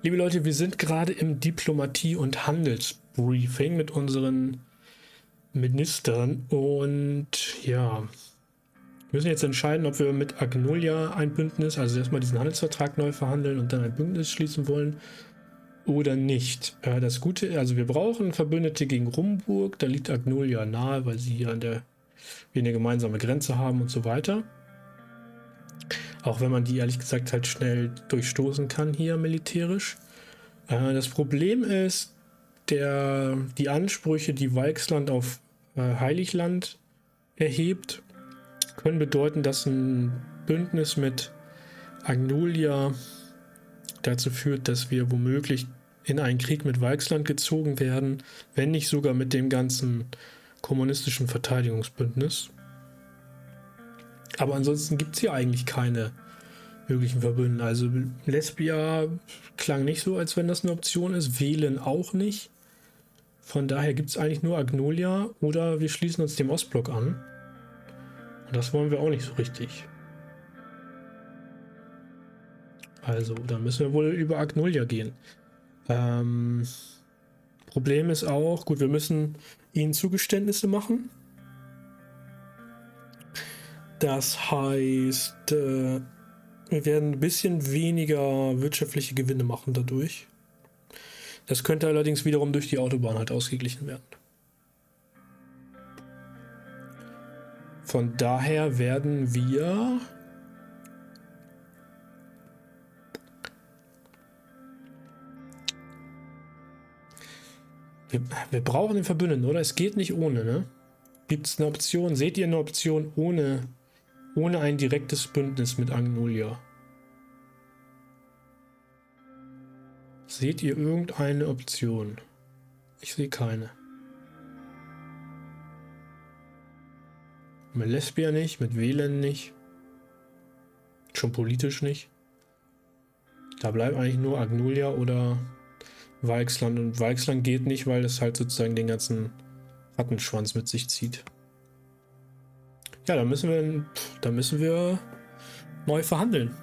Liebe Leute, wir sind gerade im Diplomatie- und Handelsbriefing mit unseren Ministern und ja, wir müssen jetzt entscheiden, ob wir mit Agnolia ein Bündnis, also erstmal diesen Handelsvertrag neu verhandeln und dann ein Bündnis schließen wollen oder nicht. Das Gute, also wir brauchen Verbündete gegen Rumburg, da liegt Agnolia nahe, weil sie hier wir eine gemeinsame Grenze haben und so weiter. Auch wenn man die ehrlich gesagt halt schnell durchstoßen kann hier militärisch. Das Problem ist, die Ansprüche, die Weichsland auf Heiligland erhebt, können bedeuten, dass ein Bündnis mit Agnolia dazu führt, dass wir womöglich in einen Krieg mit Weichsland gezogen werden, wenn nicht sogar mit dem ganzen kommunistischen Verteidigungsbündnis. Aber ansonsten gibt es hier eigentlich keine möglichen Verbündeten. Also Lesbia klang nicht so, als wenn das eine Option ist. Wählen auch nicht. Von daher gibt es eigentlich nur Agnolia oder wir schließen uns dem Ostblock an. Und das wollen wir auch nicht so richtig. Also, dann müssen wir wohl über Agnolia gehen. Problem ist auch, gut, wir müssen ihnen Zugeständnisse machen. Das heißt, wir werden ein bisschen weniger wirtschaftliche Gewinne machen dadurch. Das könnte allerdings wiederum durch die Autobahn halt ausgeglichen werden. Von daher werden wir brauchen den Verbündeten, oder? Es geht nicht ohne, ne? Gibt es eine Option? Seht ihr eine Option ohne ein direktes Bündnis mit Agnolia? Seht ihr irgendeine Option? Ich sehe keine. Mit Lesbia nicht, mit Wählen nicht. Schon politisch nicht. Da bleibt eigentlich nur Agnolia oder Weichsland. Und Weichsland geht nicht, weil es halt sozusagen den ganzen Rattenschwanz mit sich zieht. Ja, da müssen wir neu verhandeln.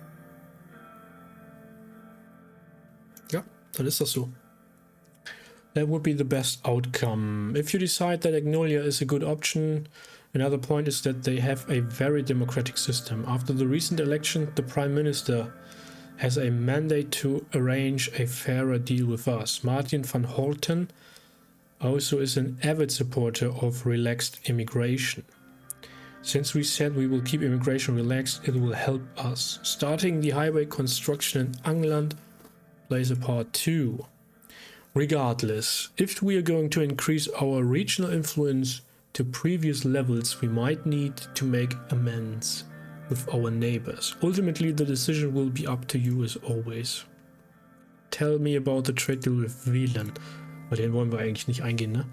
Ja, dann ist das so. That would be the best outcome. If you decide that Agnolia is a good option, another point is that they have a very democratic system. After the recent election, the Prime Minister has a mandate to arrange a fairer deal with us. Martin van Holten also is an avid supporter of relaxed immigration. Since we said we will keep immigration relaxed, it will help us. Starting the highway construction in England plays a part too. Regardless, if we are going to increase our regional influence to previous levels, we might need to make amends with our neighbors. Ultimately, the decision will be up to you as always. Tell me about the trade deal with Wählen. Bei den wollen wir eigentlich nicht eingehen, ne?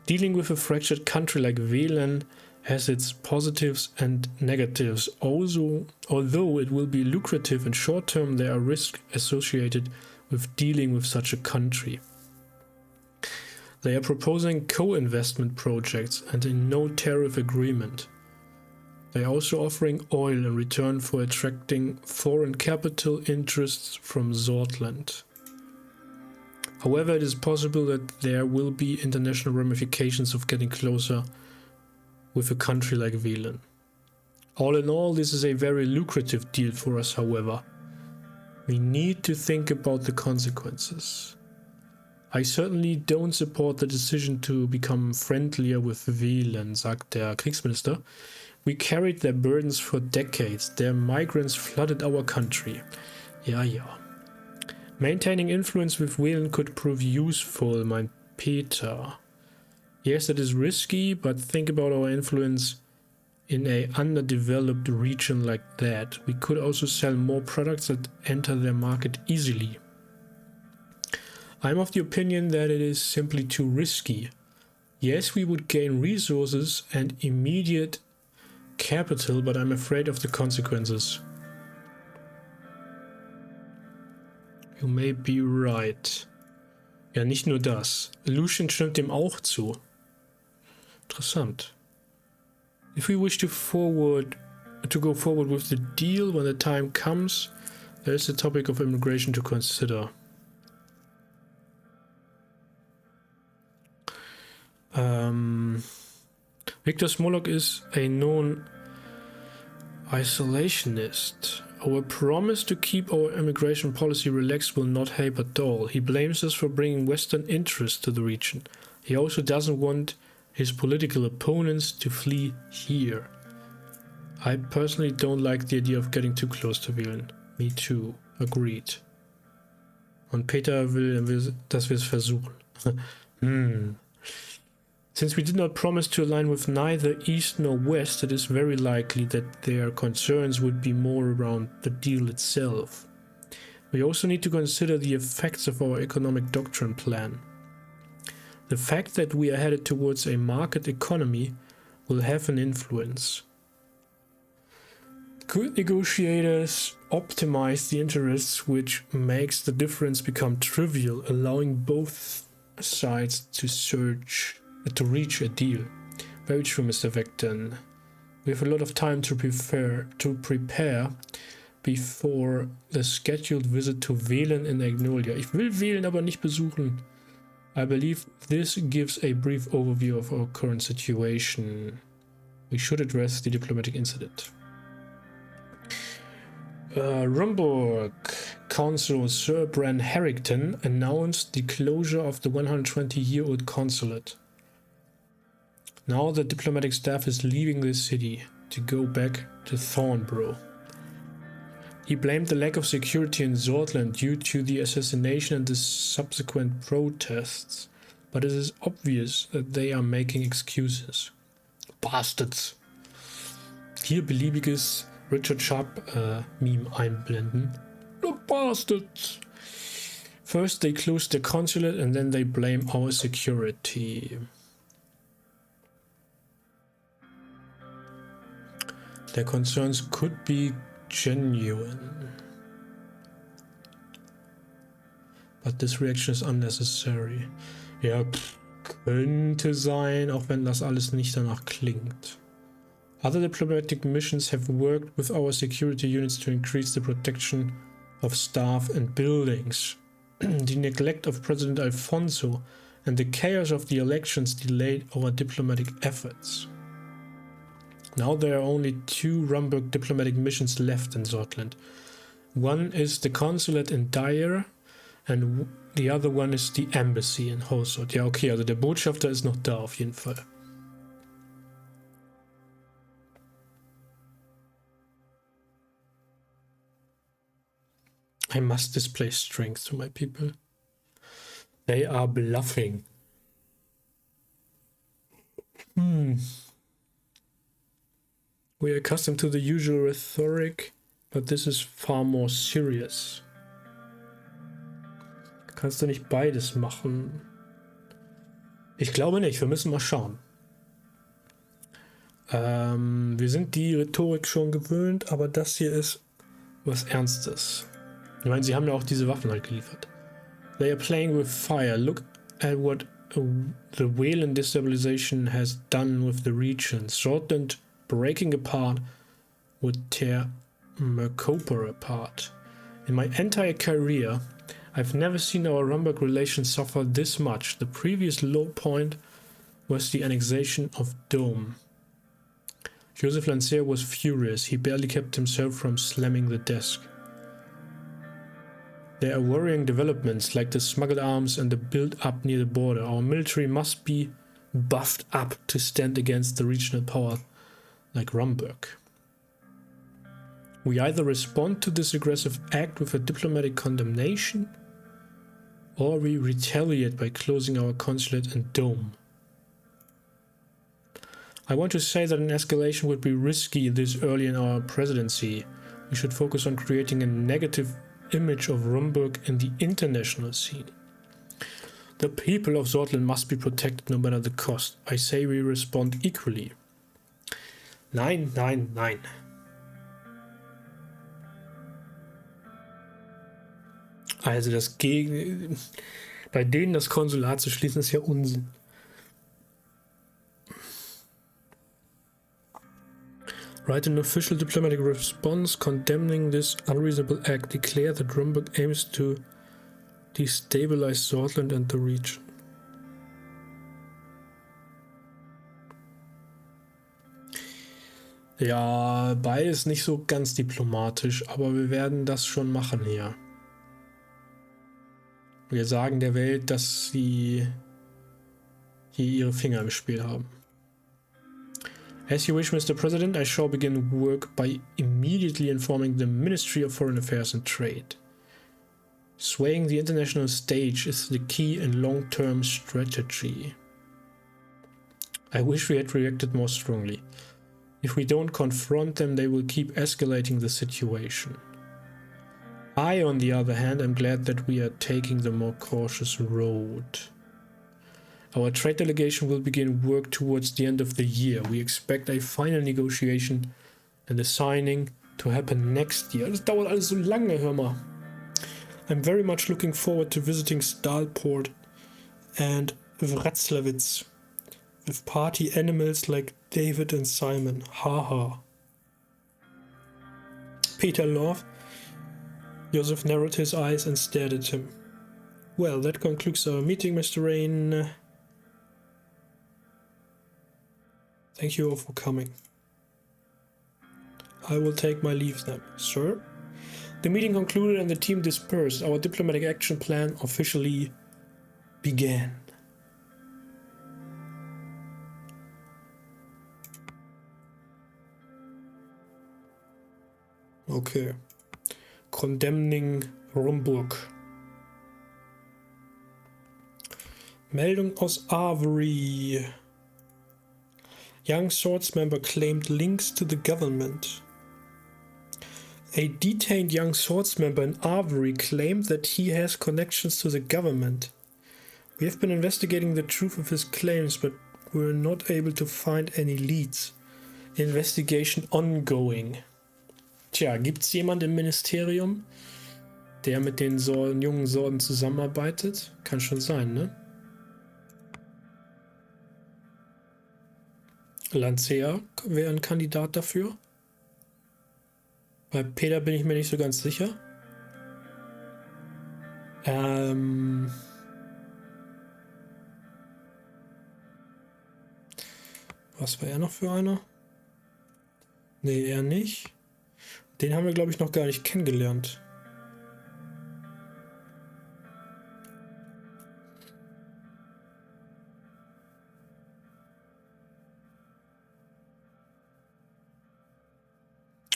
Dealing with a fractured country like Wählen has its positives and negatives. Also, although it will be lucrative in short term, there are risks associated with dealing with such a country. They are proposing co-investment projects and a no-tariff agreement. They are also offering oil in return for attracting foreign capital interests from Sordland. However, it is possible that there will be international ramifications of getting closer with a country like Wählen. All in all, this is a very lucrative deal for us, however. We need to think about the consequences. I certainly don't support the decision to become friendlier with Wählen, sagt der Kriegsminister. We carried their burdens for decades. Their migrants flooded our country. Ja, ja. Maintaining influence with Wählen could prove useful, meint Peter. Yes, it is risky, but think about our influence in a underdeveloped region like that. We could also sell more products that enter their market easily. I'm of the opinion that it is simply too risky. Yes, we would gain resources and immediate capital, but I'm afraid of the consequences. You may be right. Ja, nicht nur das. Lucian stimmt dem auch zu. Interessant. If we wish to go forward with the deal when the time comes, there is the topic of immigration to consider. Victor Smolok is a known isolationist. Our promise to keep our immigration policy relaxed will not help at all. He blames us for bringing Western interests to the region. He also doesn't want his political opponents to flee here. I personally don't like the idea of getting too close to Wählen. Me too. Agreed. Und Peter will, dass wir es versuchen. Since we did not promise to align with neither East nor West, it is very likely that their concerns would be more around the deal itself. We also need to consider the effects of our economic doctrine plan. The fact that we are headed towards a market economy will have an influence. Good negotiators optimize the interests, which makes the difference become trivial, allowing both sides to reach a deal. Very true, Mr. Vecton. We have a lot of time to prepare before the scheduled visit to Wählen in Agnolia. Ich will Wählen aber nicht besuchen. I believe this gives a brief overview of our current situation. We should address the diplomatic incident. Rumburg Consul Sir Bran Harrington announced the closure of the 120-year-old consulate. Now the diplomatic staff is leaving the city to go back to Thornborough. He blamed the lack of security in Sordland due to the assassination and the subsequent protests, but it is obvious that they are making excuses. Bastards! Hier beliebiges Richard Sharp Meme einblenden. The bastards! First they closed the consulate and then they blame our security. Their concerns could be genuine. But this reaction is unnecessary. Ja, könnte sein, auch wenn das alles nicht danach klingt. Other diplomatic missions have worked with our security units to increase the protection of staff and buildings. The neglect of President Alfonso and the chaos of the elections delayed our diplomatic efforts. Now there are only 2 Rumburg diplomatic missions left in Sordland. One is the consulate in Dyer and the other one is the embassy in Holsworth. Ja, okay, also der Botschafter ist noch da auf jeden Fall. I must display strength to my people. They are bluffing. We are accustomed to the usual rhetoric, but this is far more serious. Kannst du nicht beides machen? Ich glaube nicht, wir müssen mal schauen. Wir sind die Rhetorik schon gewöhnt, aber das hier ist was Ernstes. Ich meine, sie haben ja auch diese Waffen halt geliefert. They are playing with fire. Look at what the Wählen destabilization has done with the region. Sordland breaking apart would tear Mercoper apart. In my entire career, I've never seen our Rumburg relations suffer this much. The previous low point was the annexation of Dome. Joseph Lancer was furious. He barely kept himself from slamming the desk. There are worrying developments like the smuggled arms and the build-up near the border. Our military must be buffed up to stand against the regional power like Rumburg. We either respond to this aggressive act with a diplomatic condemnation, or we retaliate by closing our consulate and Dome. I want to say that an escalation would be risky this early in our presidency. We should focus on creating a negative image of Rumburg in the international scene. The people of Sordland must be protected no matter the cost. I say we respond equally. Nein, nein, nein. Also bei denen das Konsulat zu schließen, ist ja Unsinn. Write an official diplomatic response condemning this unreasonable act. Declare that Rumburg aims to destabilize Sordland and the region. Ja, beides nicht so ganz diplomatisch, aber wir werden das schon machen hier. Wir sagen der Welt, dass sie hier ihre Finger im Spiel haben. As you wish, Mr. President, I shall begin work by immediately informing the Ministry of Foreign Affairs and Trade. Swaying the international stage is the key in long-term strategy. I wish we had reacted more strongly. If we don't confront them, they will keep escalating the situation. I, on the other hand, am glad that we are taking the more cautious road. Our trade delegation will begin work towards the end of the year. We expect a final negotiation and the signing to happen next year. Das dauert alles so lange, hör mal. I'm very much looking forward to visiting Stalport and Wroclawitz with party animals like David and Simon. Haha. Peter laughed. Joseph narrowed his eyes and stared at him. Well, that concludes our meeting, Mr. Rayne. Thank you all for coming. I will take my leave then, sir. The meeting concluded and the team dispersed. Our diplomatic action plan officially began. Okay. Condemning Rumburg. Meldung aus Avery. Young Swords member claimed links to the government. A detained young Swords member in Avery claimed that he has connections to the government. We have been investigating the truth of his claims, but were not able to find any leads. Investigation ongoing. Tja, gibt's jemand im Ministerium, der mit den jungen Sorden zusammenarbeitet? Kann schon sein, ne? Lancea wäre ein Kandidat dafür. Bei Peter bin ich mir nicht so ganz sicher. Was war er noch für einer? Nee, er nicht. Den haben wir, glaube ich, noch gar nicht kennengelernt.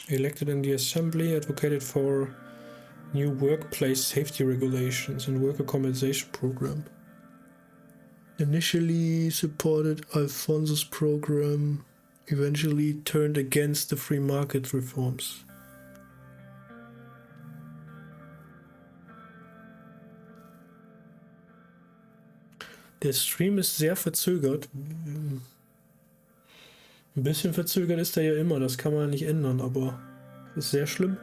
Elected in the Assembly, advocated for new workplace safety regulations and worker compensation program. Initially supported Alfonso's program, eventually turned against the free market reforms. Der Stream ist sehr verzögert. Ein bisschen verzögert ist er ja immer, das kann man nicht ändern, aber das ist sehr schlimm.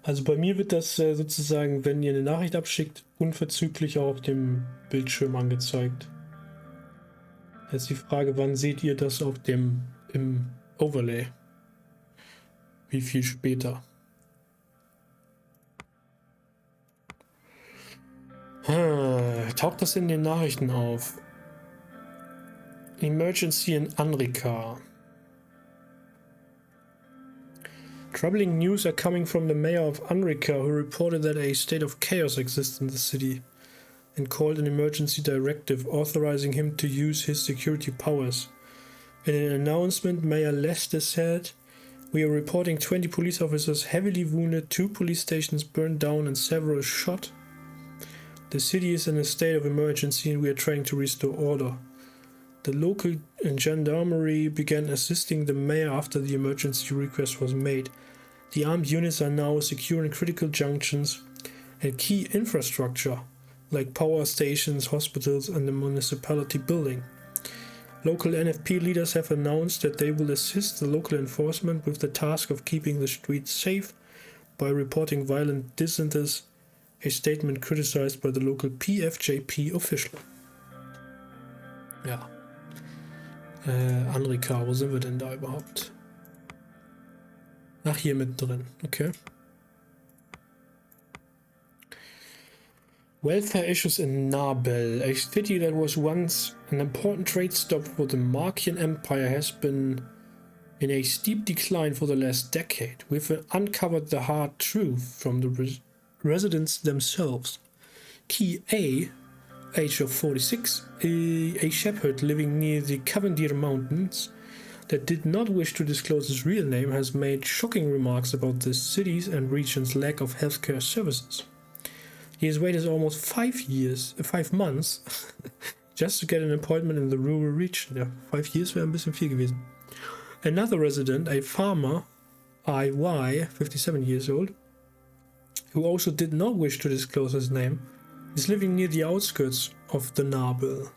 Also bei mir wird das sozusagen, wenn ihr eine Nachricht abschickt, unverzüglich auch auf dem Bildschirm angezeigt. Jetzt die Frage, wann seht ihr das auf dem im Overlay? Wie viel später? Taucht das in den Nachrichten auf? Emergency in Anrika. Troubling news are coming from the mayor of Anrika, who reported that a state of chaos exists in the city and called an emergency directive authorizing him to use his security powers. In an announcement, Mayor Lester said, "We are reporting 20 police officers heavily wounded, 2 police stations burned down and several shot. The city is in a state of emergency and we are trying to restore order. The local gendarmerie began assisting the mayor after the emergency request was made. The armed units are now securing critical junctions and key infrastructure, like power stations, hospitals, and the municipality building. Local NFP leaders have announced that they will assist the local enforcement with the task of keeping the streets safe by reporting violent dissenters, a statement criticized by the local PFJP official." Ja. Anrika, wo sind wir denn da überhaupt? Ach, hier mittendrin, okay. Welfare issues in Nabel, a city that was once an important trade stop for the Markian Empire, has been in a steep decline for the last decade. We've uncovered the hard truth from the residents themselves. Key A, age of 46, a shepherd living near the Cavendish Mountains that did not wish to disclose his real name, has made shocking remarks about the city's and region's lack of healthcare services. He has waited almost 5 months, just to get an appointment in the rural region. Ja, 5 years wäre ein bisschen viel gewesen. Another resident, a farmer, IY, 57 years old, who also did not wish to disclose his name, is living near the outskirts of the Nabel.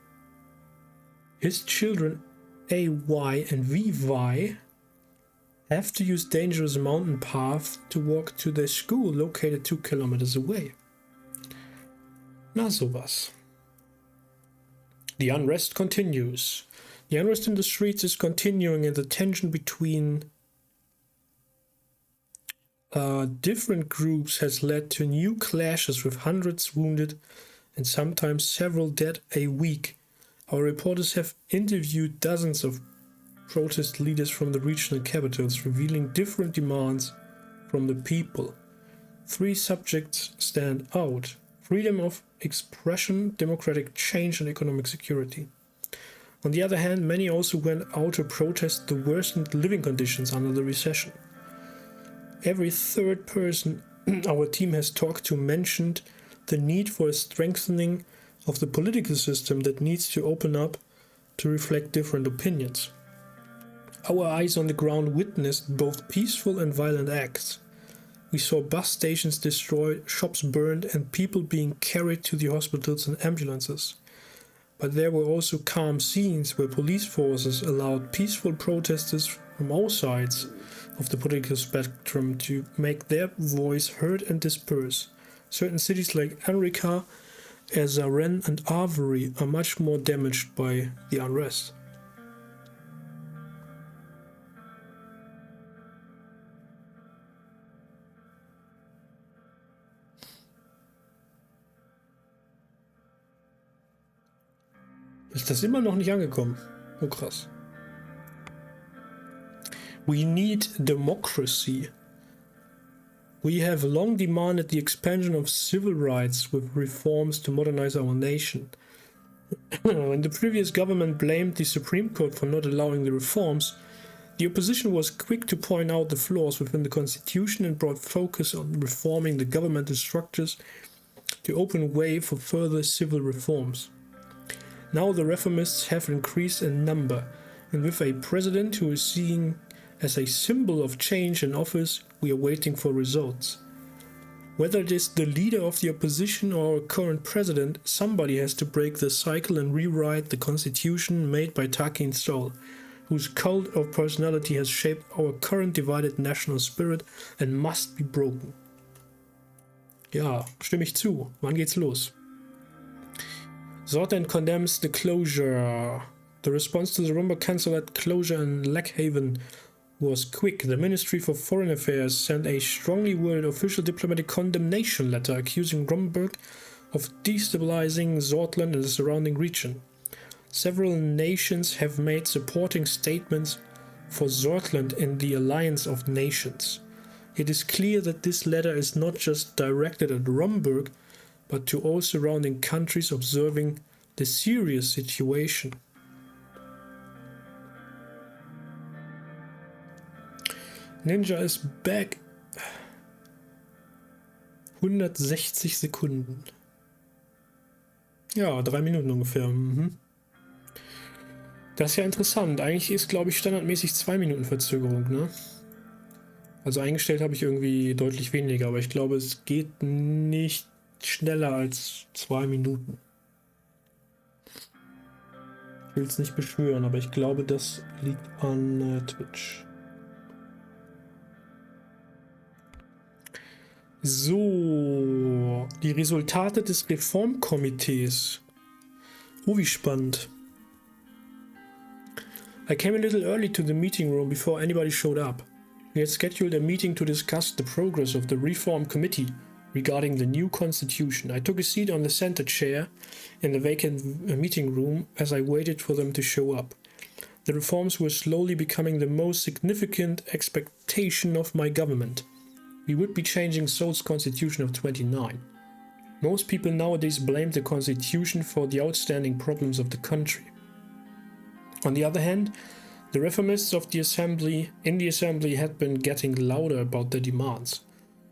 His children, AY and VY, have to use dangerous mountain paths to walk to their school located 2 kilometers away. Na sowas. The unrest continues. The unrest in the streets is continuing, and the tension between different groups has led to new clashes with hundreds wounded and sometimes several dead a week. Our reporters have interviewed dozens of protest leaders from the regional capitals, revealing different demands from the people. 3 subjects stand out: freedom of expression, democratic change, and economic security. On the other hand, many also went out to protest the worsened living conditions under the recession. Every third person our team has talked to mentioned the need for a strengthening of the political system that needs to open up to reflect different opinions. Our eyes on the ground witnessed both peaceful and violent acts. We saw bus stations destroyed, shops burned, and people being carried to the hospitals in ambulances. But there were also calm scenes where police forces allowed peaceful protesters from all sides of the political spectrum to make their voice heard and disperse. Certain cities like Enrica, Azaren, and Avery are much more damaged by the unrest. Ist das immer noch nicht angekommen? Oh krass. We need democracy. We have long demanded the expansion of civil rights with reforms to modernize our nation. When the previous government blamed the Supreme Court for not allowing the reforms, the opposition was quick to point out the flaws within the constitution and brought focus on reforming the governmental structures to open way for further civil reforms. Now the reformists have increased in number, and with a president who is seen as a symbol of change in office, we are waiting for results. Whether it is the leader of the opposition or our current president, somebody has to break the cycle and rewrite the constitution made by Taki Sol, whose cult of personality has shaped our current divided national spirit and must be broken. Ja, stimme ich zu. Wann geht's los? Sordland condemns the closure. The response to the rumor cancelled closure in Lackhaven was quick. The Ministry for Foreign Affairs sent a strongly worded official diplomatic condemnation letter accusing Romberg of destabilizing Sordland and the surrounding region. Several nations have made supporting statements for Sordland in the Alliance of Nations. It is clear that this letter is not just directed at Romberg, but to all surrounding countries observing the serious situation. Ninja is back. 160 Sekunden. Ja, 3 Minuten ungefähr. Das ist ja interessant. Eigentlich ist, glaube ich, standardmäßig 2 Minuten Verzögerung, ne? Also eingestellt habe ich irgendwie deutlich weniger, aber ich glaube, es geht nicht schneller als 2 Minuten. Ich will es nicht beschwören, aber ich glaube, das liegt an Twitch. So, die Resultate des Reformkomitees. Oh, wie spannend. I came a little early to the meeting room before anybody showed up. We had scheduled a meeting to discuss the progress of the Reform Committee. regarding the new constitution. I took a seat on the center chair in the vacant meeting room as I waited for them to show up. The reforms were slowly becoming the most significant expectation of my government. We would be changing Seoul's constitution of 29. Most people nowadays blame the constitution for the outstanding problems of the country. On the other hand, the reformists of the assembly had been getting louder about their demands.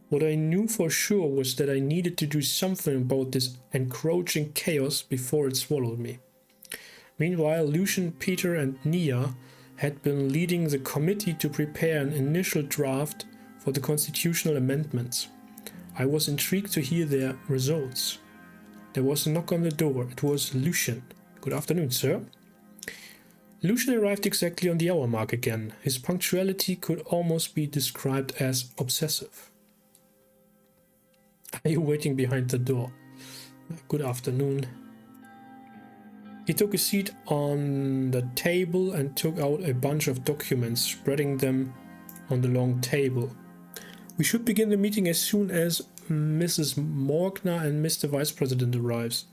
What I knew for sure was that I needed to do something about this encroaching chaos before it swallowed me. Meanwhile, Lucian, Peter and Nia had been leading the committee to prepare an initial draft for the constitutional amendments. I was intrigued to hear their results. There was a knock on the door. It was Lucian. "Good afternoon, sir." Lucian arrived exactly on the hour mark again. His punctuality could almost be described as obsessive. "Are you waiting behind the door?" "Good afternoon." He took a seat on the table and took out a bunch of documents, spreading them on the long table. "We should begin the meeting as soon as Mrs. Morgner and Mr. Vice President arrives.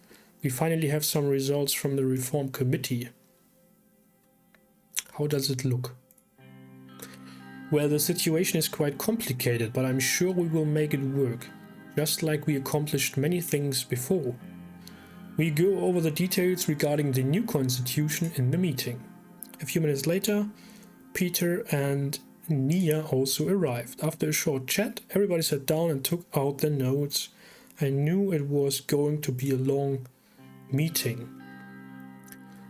We finally have some results from the Reform Committee." "How does it look?" "Well, the situation is quite complicated, but I'm sure we will make it work, just like we accomplished many things before. We go over the details regarding the new constitution in the meeting." A few minutes later, Peter and Nia also arrived. After a short chat, everybody sat down and took out their notes. I knew it was going to be a long meeting.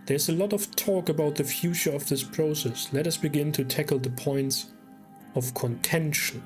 "There's a lot of talk about the future of this process. Let us begin to tackle the points of contention."